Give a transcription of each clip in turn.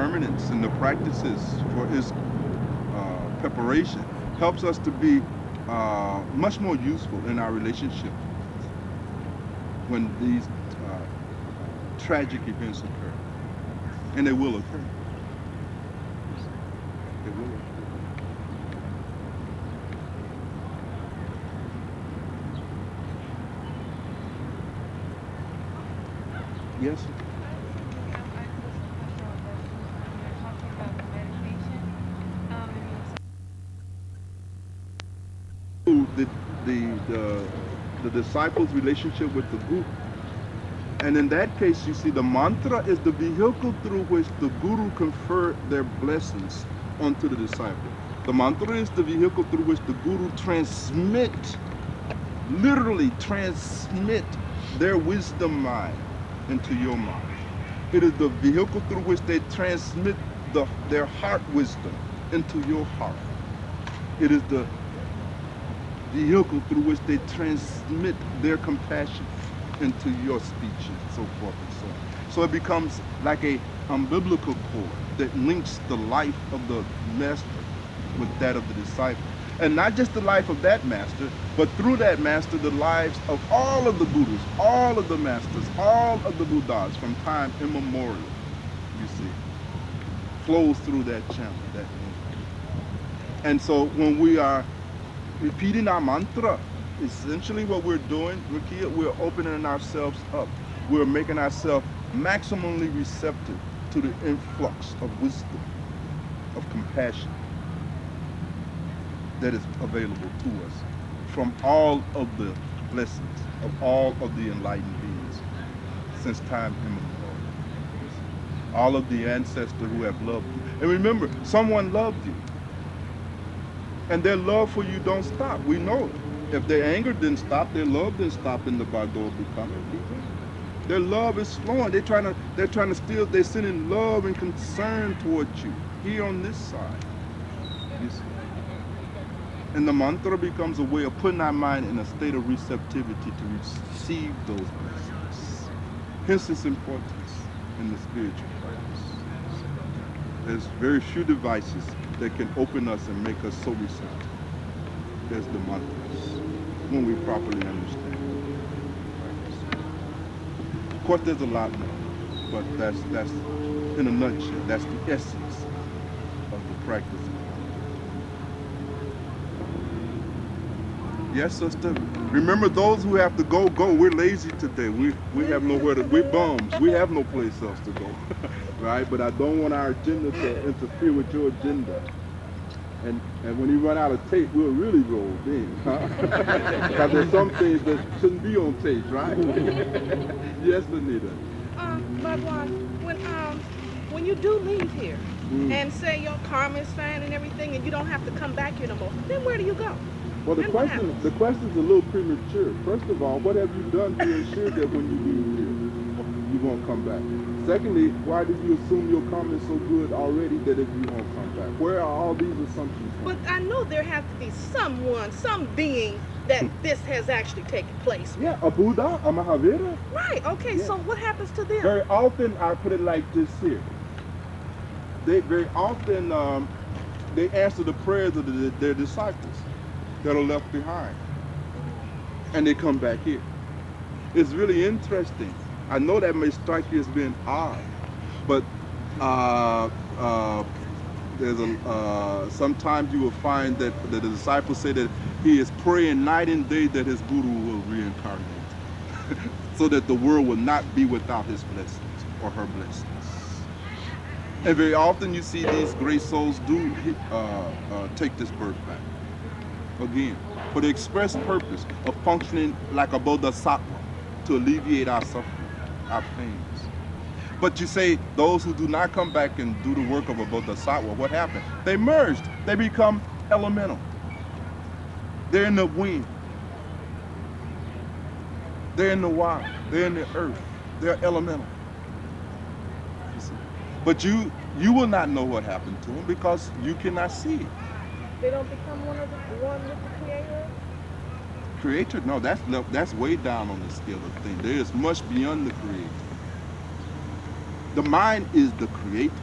permanence and the practices for its preparation helps us to be much more useful in our relationship when these tragic events occur. And they will occur. They will occur. Yes, sir. The, the disciples' relationship with the guru. And in that case, you see, the mantra is the vehicle through which the guru conferred their blessings onto the disciple. The mantra is the vehicle through which the guru literally transmit their wisdom mind into your mind. It is the vehicle through which they transmit their heart wisdom into your heart. It is the vehicle through which they transmit their compassion into your speech and so forth and so on. So it becomes like a umbilical cord that links the life of the master with that of the disciple. And not just the life of that master, but through that master, the lives of all of the gurus, all of the masters, all of the Buddhas from time immemorial, you see, flows through that channel, that link. And so when we are repeating our mantra, essentially what we're doing, we're opening ourselves up. We're making ourselves maximally receptive to the influx of wisdom, of compassion that is available to us from all of the blessings of all of the enlightened beings since time immemorial. All of the ancestors who have loved you. And remember, someone loved you. And their love for you don't stop. We know it. If their anger didn't stop, their love didn't stop in the Bardo becoming. Their love is flowing. They're trying to still, they're sending love and concern towards you here on this side. You see? And the mantra becomes a way of putting our mind in a state of receptivity to receive those blessings. Hence its importance in the spiritual practice. There's very few devices that can open us and make us so receptive. There's the mantras, when we properly understand the practice. Of course, there's a lot more, but that's in a nutshell, that's the essence of the practice. Yes, sister. Remember, those who have to go. We're lazy today. We have nowhere to. We're bums. We have no place else to go, right? But I don't want our agenda to interfere with your agenda. And when you run out of tape, we'll really roll in, huh? Because there's some things that shouldn't be on tape, right? Yes, Lanita. Bhagwan, when you do leave here, and say your karma is fine and everything, and you don't have to come back here no more, then where do you go? Well, the question's a little premature. First of all, what have you done to ensure that when you leave here, you won't come back? Secondly, why did you assume your karma is so good already that if you won't come back? Where are all these assumptions from? But I know there has to be someone, some being that this has actually taken place. Yeah, a Buddha, a Mahavira. Right, okay, yeah. So what happens to them? Very often, I put it like this here. They very often, they answer the prayers of their disciples that are left behind. And they come back here. It's really interesting. I know that may strike you as being odd, but there's sometimes you will find that the disciples say that he is praying night and day that his guru will reincarnate, so that the world will not be without his blessings or her blessings. And very often you see these great souls do take this birth back. Again, for the express purpose of functioning like a bodhisattva to alleviate our suffering, our pains. But you say those who do not come back and do the work of a bodhisattva, what happened? They merged. They become elemental. They're in the wind. They're in the water. They're in the earth. They're elemental. But you will not know what happened to them because you cannot see it. They don't become one with the Creator? Creator? No, that's way down on the scale of things. There is much beyond the Creator. The mind is the Creator.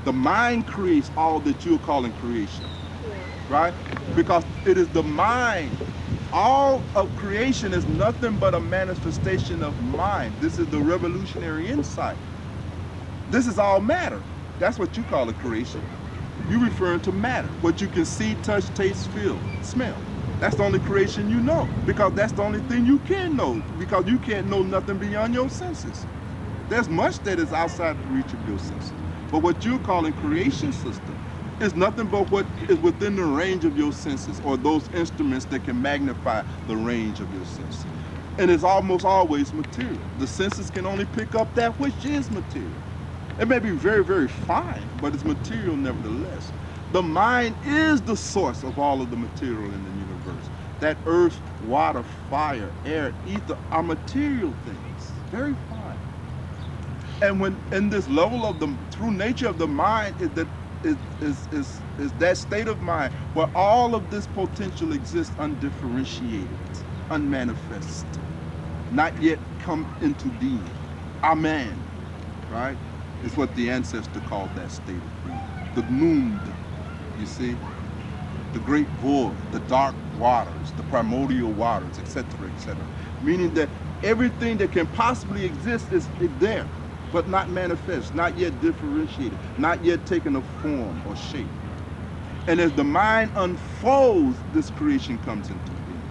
The mind creates all that you're calling creation, Yeah. right? Because it is the mind. All of creation is nothing but a manifestation of mind. This is the revolutionary insight. This is all matter. That's what you call a creation. You're referring to matter. What you can see, touch, taste, feel, smell. That's the only creation you know. Because that's the only thing you can know. Because you can't know nothing beyond your senses. There's much that is outside the reach of your senses. But what you're calling creation system is nothing but what is within the range of your senses, or those instruments that can magnify the range of your senses. And it's almost always material. The senses can only pick up that which is material. It may be very, very fine, but it's material nevertheless. The mind is the source of all of the material in the universe. That earth, water, fire, air, ether are material things, very fine. And when in this level of the true nature of the mind is that is that state of mind where all of this potential exists undifferentiated, unmanifest, not yet come into being. Amen. Right? It's what the ancestor called that state of being. The Gnoond, you see, the great void, the dark waters, the primordial waters, etc., etc. Meaning that everything that can possibly exist is there, but not manifest, not yet differentiated, not yet taken a form or shape. And as the mind unfolds, this creation comes into being.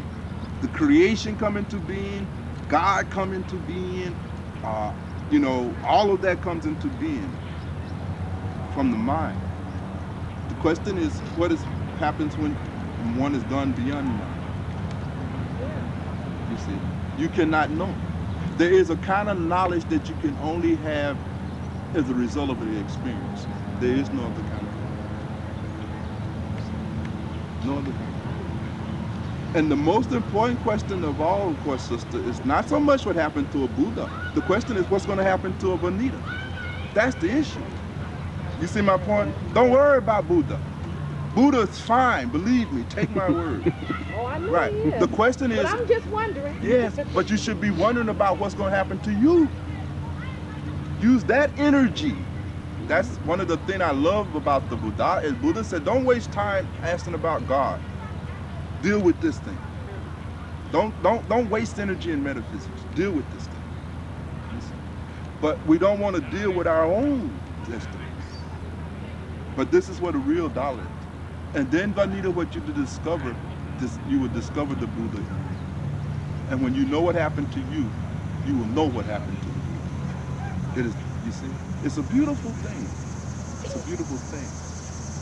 The creation come into being, God come into being, all of that comes into being from the mind. The question is, happens when one is gone beyond mind? You see, you cannot know. There is a kind of knowledge that you can only have as a result of the experience. There is no other kind of knowledge. No other kind. And the most important question of all, of course, sister, is not so much what happened to a Buddha. The question is what's going to happen to a Vanita. That's the issue. You see my point? Don't worry about Buddha. Buddha is fine, believe me, take my word. Oh, I know Right. he is. The question is, But I'm just wondering. yes, but you should be wondering about what's going to happen to you. Use that energy. That's one of the things I love about the Buddha, is Buddha said, don't waste time asking about God. Deal with this thing. Don't waste energy in metaphysics. Deal with this thing. But we don't want to deal with our own destinies. But this is what a real dollar is. And then, Vanita, what you discover, you will discover the Buddha. And when you know what happened to you, you will know what happened to the Buddha. It is, you see, it's a beautiful thing. It's a beautiful thing.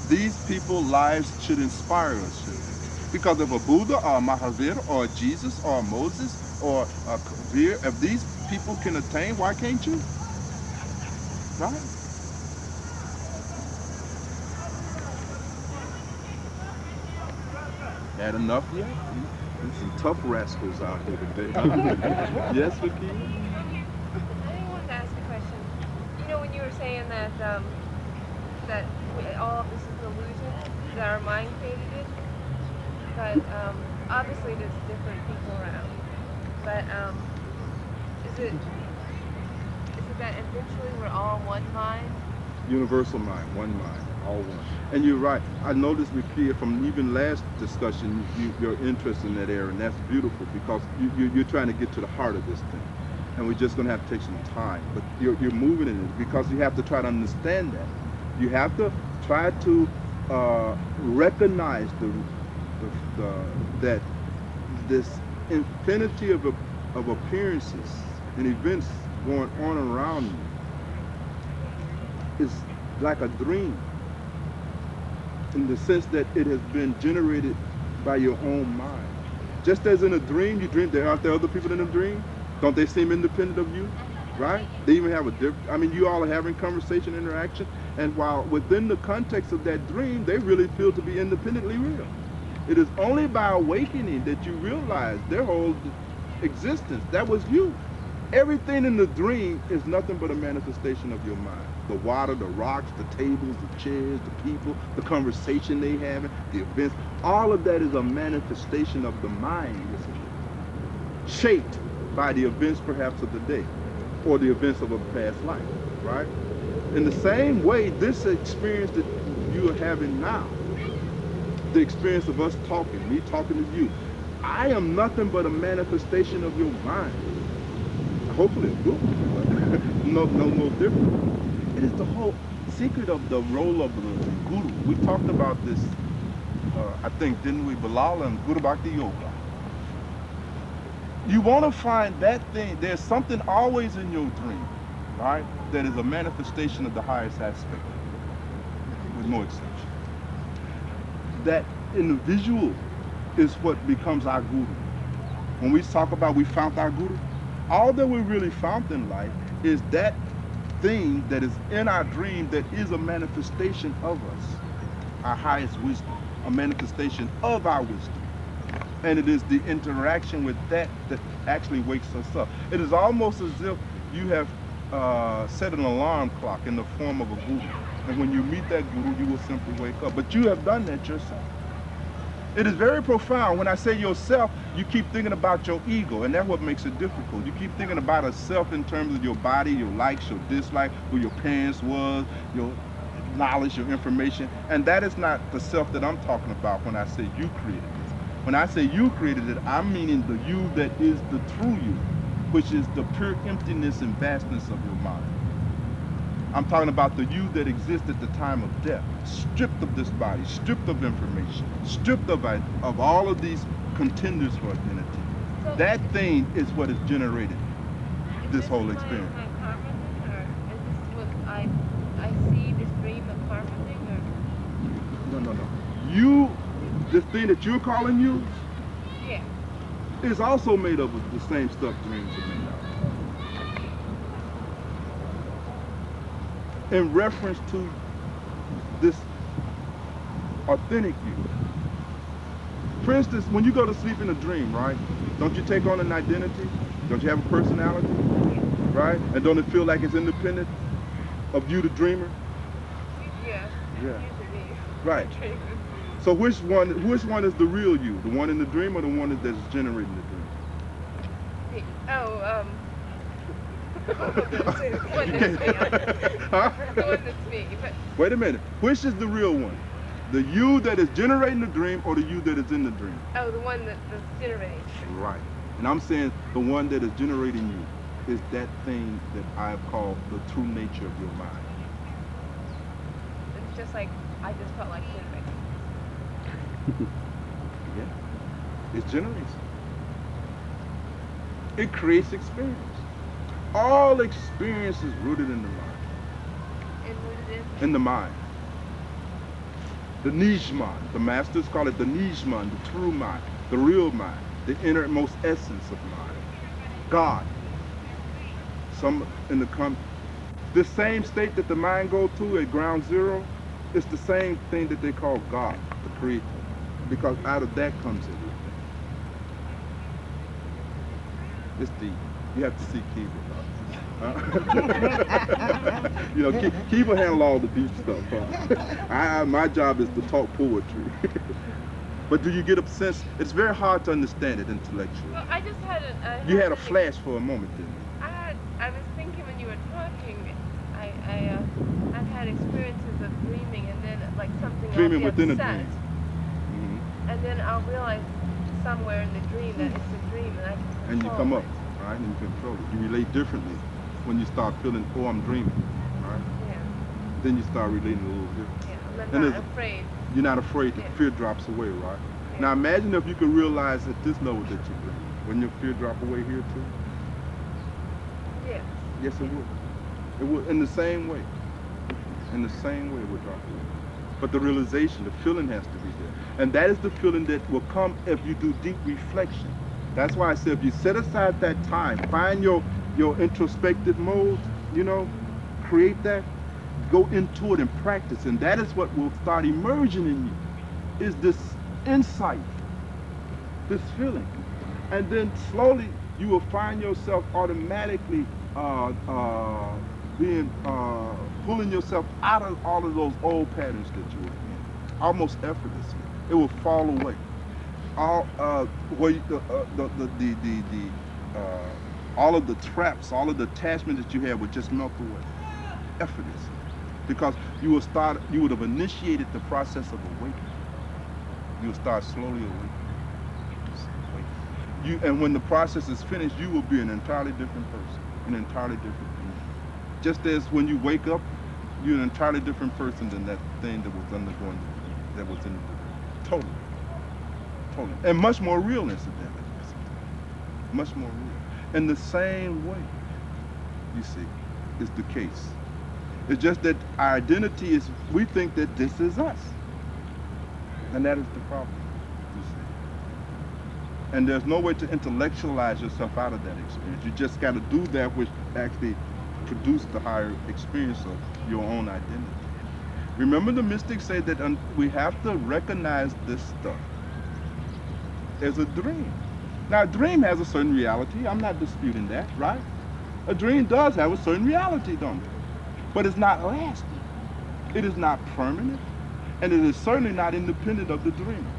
These people's lives should inspire us, shouldn't it? Because if a Buddha or a Mahavir or a Jesus or a Moses or a Kabir, if these people can attain, why can't you? Right? Had enough yet? There's some tough rascals out here today. Yes, Vicky? I wanted to ask a question. You know, when you were saying that all of this is illusion, that our mind created it, but obviously there's different people around. But is it that eventually we're all one mind? Universal mind, one mind, all one. And you're right. I noticed, Vicky, from even last discussion, you're interested in that area, and that's beautiful because you're trying to get to the heart of this thing. And we're just going to have to take some time. But you're moving in it because you have to try to understand that. You have to try to recognize that this infinity of appearances and events going on around you is like a dream, in the sense that it has been generated by your own mind. Just as in a dream, you dream, aren't there other people in a dream? Don't they seem independent of you? Right? They even have you all are having conversation, interaction, and while within the context of that dream, they really feel to be independently real. It is only by awakening that you realize their whole existence, that was you. Everything in the dream is nothing but a manifestation of your mind. The water, the rocks, the tables, the chairs, the people, the conversation they have, the events, all of that is a manifestation of the mind, isn't it? Shaped by the events perhaps of the day, or the events of a past life, right? In the same way, this experience that you are having now, the experience of us talking, me talking to you, I am nothing but a manifestation of your mind. Hopefully a good one, but no different. It is the whole secret of the role of the guru. We talked about this, I think, didn't we, Bilal and Guru Bhakti Yoga. You want to find that thing, there's something always in your dream, right, that is a manifestation of the highest aspect, with no exception. That individual is what becomes our guru. When we talk about we found our guru, all that we really found in life is that thing that is in our dream that is a manifestation of us, our highest wisdom, a manifestation of our wisdom. And it is the interaction with that that actually wakes us up. It is almost as if you have set an alarm clock in the form of a guru. And when you meet that guru, you will simply wake up. But you have done that yourself. It is very profound. When I say yourself, you keep thinking about your ego, and that's what makes it difficult. You keep thinking about a self in terms of your body, your likes, your dislikes, who your parents was, your knowledge, your information. And that is not the self that I'm talking about when I say you created it. When I say you created it, I'm meaning the you that is the true you, which is the pure emptiness and vastness of your mind. I'm talking about the you that exists at the time of death, stripped of this body, stripped of information, stripped of all of these contenders for identity. So That thing is what has generated this whole my experience. karma thing, or is this what I see this dream a karma thing, or? No. You, this thing that you're calling you, Yeah. is also made up of the same stuff dreams are made out of. In reference to this authentic you. For instance, when you go to sleep in a dream, right? Don't you take on an identity? Don't you have a personality? Right? And don't it feel like it's independent of you, the dreamer? Yeah. Yeah. Usually. Right. So which one is the real you? The one in the dream or the one that's generating the dream? The one that's me. Huh? The one that's me. But Wait a minute. Which is the real one? The you that is generating the dream or the you that is in the dream? oh, the one that's generating. Right. And I'm saying the one that is generating you is that thing that I've called the true nature of your mind. It's just like I just felt like sleeping. Yeah. It generates. It creates experience. All experience is rooted in the mind. And what it is? In the mind. The Nijman. The masters call it the Nijman, the true mind, the real mind, the innermost essence of mind. God. Some in the same state that the mind goes to at ground zero, it's the same thing that they call God, the creator. Because out of that comes everything. It's deep. You have to see Kiva. You know, Kiva handle all the deep stuff. My job is to talk poetry. But do you get a sense? It's very hard to understand it intellectually. Well, I just had a. You had a flash for a moment, didn't you? I was thinking when you were talking, I've had experiences of dreaming and then like something. Dreaming I'll be within a upset, dream. Mm-hmm. And then I'll realize somewhere in the dream that it's a dream and I can control And you come up, it. right? And you control it. You relate differently when you start feeling, oh, I'm dreaming, right? Yeah. Then you start relating a little different. Yeah. And I'm not afraid. You're not afraid. The Yeah. fear drops away, right? Yeah. Now imagine if you could realize at this level that you're dreaming. Wouldn't your fear drop away here too? Yeah. Yes, it would. It would, in the same way. In the same way it would drop away. But the realization, the feeling has to be there. And that is the feeling that will come if you do deep reflection. That's why I said if you set aside that time, find your introspective mode, you know, create that, go into it and practice. And that is what will start emerging in you, is this insight, this feeling. And then slowly you will find yourself automatically pulling yourself out of all of those old patterns that you were in, almost effortlessly. It will fall away. All all of the traps, all of the attachment that you had would just melt away, effortlessly. because you would have initiated the process of awakening. You will start slowly awakening. And when the process is finished, you will be an entirely different person, an entirely different being. Just as when you wake up, you're an entirely different person than that thing that was undergoing, that was in the dream. Totally, totally, and much more real, incidentally. Much more real. In the same way, you see, is the case. It's just that our identity is, we think that this is us. And that is the problem, you see. And there's no way to intellectualize yourself out of that experience. You just got to do that which actually produced the higher experience of your own identity. Remember, the mystics say that we have to recognize this stuff as a dream. Now, a dream has a certain reality. I'm not disputing that, right? A dream does have a certain reality, don't it? But it's not lasting. It is not permanent. And it is certainly not independent of the dreamer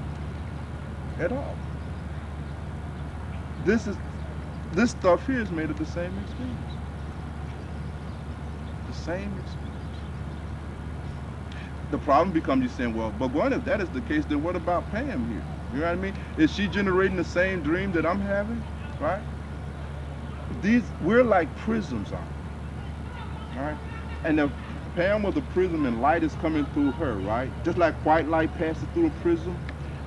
at all. This stuff here is made of the same experience. The same experience. The problem becomes you saying, well, Bhagwan, if that is the case, then what about Pam here? You know what I mean? Is she generating the same dream that I'm having? Right? We're like prisms on it. Right? And if Pam was a prism and light is coming through her, right? Just like white light passes through a prism,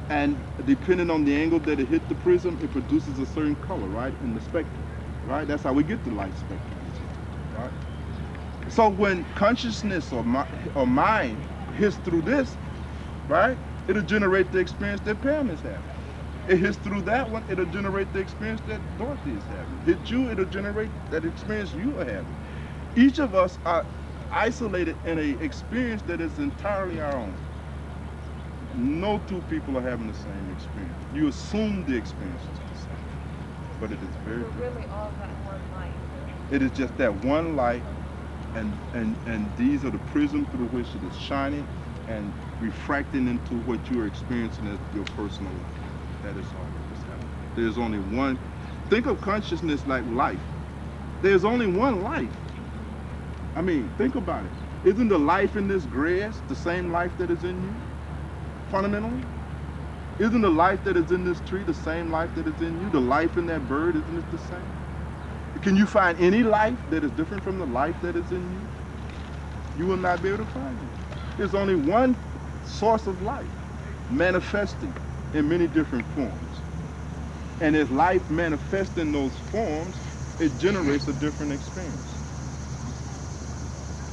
and depending on the angle that it hit the prism, it produces a certain color, right? In the spectrum, right? That's how we get the light spectrum, right? So when consciousness or mind hits through this, right? It'll generate the experience that Pam is having. It hits through that one, it'll generate the experience that Dorothy is having. Hit you, it'll generate that experience you are having. Each of us are isolated in an experience that is entirely our own. No two people are having the same experience. You assume the experience is the same, but it is very different. We're really all that one light. It is just that one light, and these are the prism through which it is shining and refracting into what you are experiencing as your personal life. That is all that is happening. There's only one. Think of consciousness like life. There's only one life. I mean, think about it. Isn't the life in this grass the same life that is in you? Fundamentally? Isn't the life that is in this tree the same life that is in you? The life in that bird, isn't it the same? Can you find any life that is different from the life that is in you? You will not be able to find it. There's only one source of life, manifesting in many different forms. And as life manifests in those forms, it generates a different experience.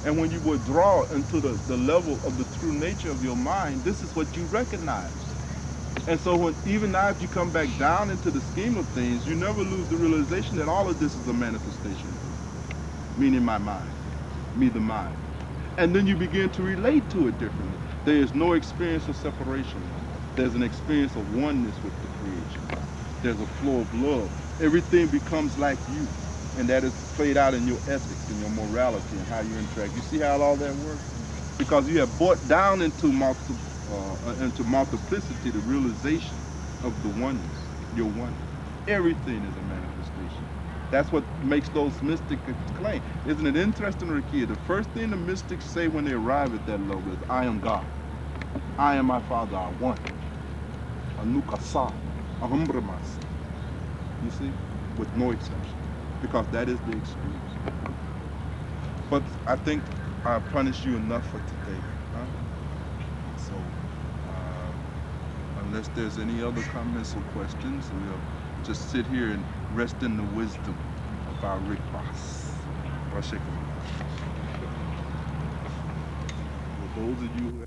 And when you withdraw into the level of the true nature of your mind, this is what you recognize. And so even now, if you come back down into the scheme of things, you never lose the realization that all of this is a manifestation, meaning my mind, me the mind. And then you begin to relate to it differently. There is no experience of separation. There's an experience of oneness with the creation. There's a flow of love. Everything becomes like you. And that is played out in your ethics and your morality and how you interact. You see how all that works? Because you have brought down into multiplicity the realization of the oneness, your oneness. Everything is a manifestation. That's what makes those mystics claim. Isn't it interesting, Rakia? The first thing the mystics say when they arrive at that level is, I am God. I am my Father, I one. Anukasa, Ahumbramas. You see? With no exception. Because that is the experience. But I think I punished you enough for today. Huh? So, unless there's any other comments or questions, we'll just sit here and rest in the wisdom of our Rick Ross. For those of you who